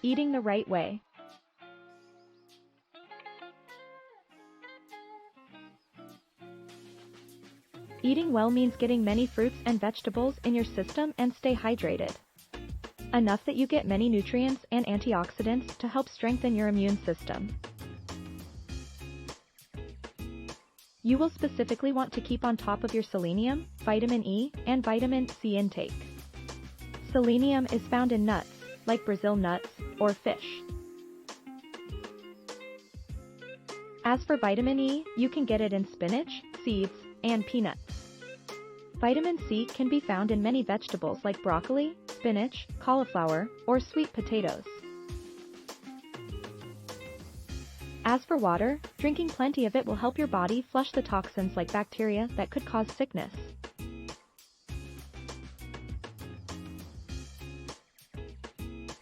eating the right way. Eating well means getting many fruits and vegetables in your system and stay hydrated. Enough that you get many nutrients and antioxidants to help strengthen your immune system. You will specifically want to keep on top of your selenium, vitamin E, and vitamin C intake. Selenium is found in nuts, like Brazil nuts, or fish. As for vitamin E, you can get it in spinach, seeds, and peanuts. Vitamin C can be found in many vegetables like broccoli, spinach, cauliflower, or sweet potatoes. As for water, drinking plenty of it will help your body flush the toxins like bacteria that could cause sickness.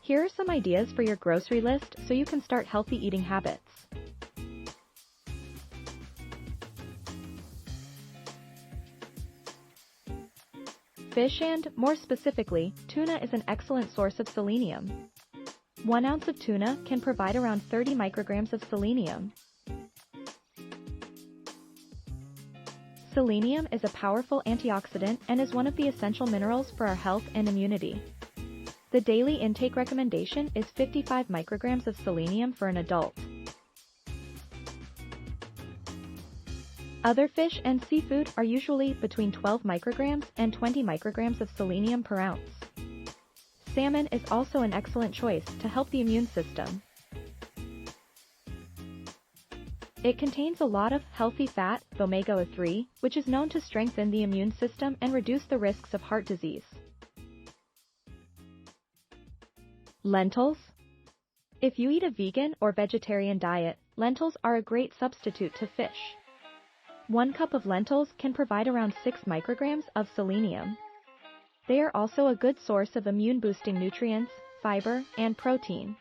Here are some ideas for your grocery list so you can start healthy eating habits. Fish and, more specifically, tuna is an excellent source of selenium. 1 ounce of tuna can provide around 30 micrograms of selenium. Selenium is a powerful antioxidant and is one of the essential minerals for our health and immunity. The daily intake recommendation is 55 micrograms of selenium for an adult. Other fish and seafood are usually between 12 micrograms and 20 micrograms of selenium per ounce. Salmon is also an excellent choice to help the immune system. It contains a lot of healthy fat, omega-3, which is known to strengthen the immune system and reduce the risks of heart disease. Lentils. If you eat a vegan or vegetarian diet, lentils are a great substitute to fish. 1 cup of lentils can provide around 6 micrograms of selenium. They are also a good source of immune-boosting nutrients, fiber, and protein.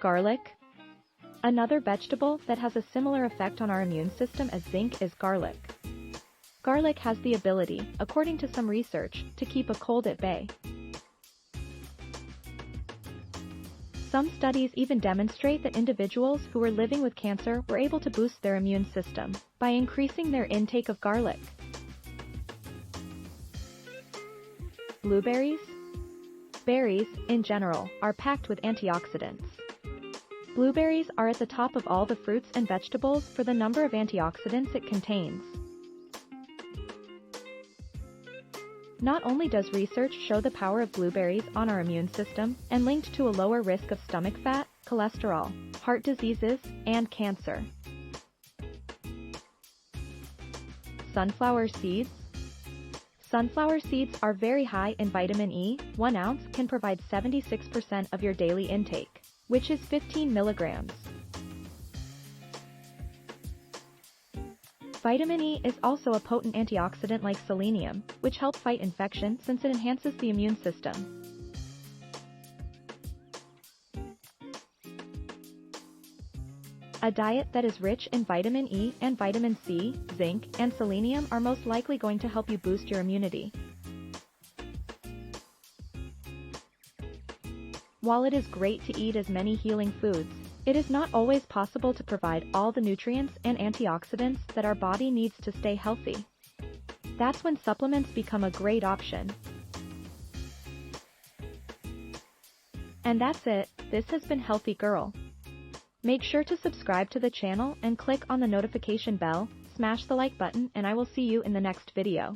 Garlic. Another vegetable that has a similar effect on our immune system as zinc is garlic. Garlic has the ability, according to some research, to keep a cold at bay. Some studies even demonstrate that individuals who were living with cancer were able to boost their immune system by increasing their intake of garlic. Blueberries. Berries, in general, are packed with antioxidants. Blueberries are at the top of all the fruits and vegetables for the number of antioxidants it contains. Not only does research show the power of blueberries on our immune system and linked to a lower risk of stomach fat, cholesterol, heart diseases, and cancer. Sunflower seeds. Sunflower seeds are very high in vitamin E. 1 ounce can provide 76% of your daily intake, which is 15 milligrams. Vitamin E is also a potent antioxidant like selenium, which helps fight infection since it enhances the immune system. A diet that is rich in vitamin E and vitamin C, zinc, and selenium are most likely going to help you boost your immunity. While it is great to eat as many healing foods, it is not always possible to provide all the nutrients and antioxidants that our body needs to stay healthy. That's when supplements become a great option. And that's it, this has been Healthy Girl. Make sure to subscribe to the channel and click on the notification bell, smash the like button, and I will see you in the next video.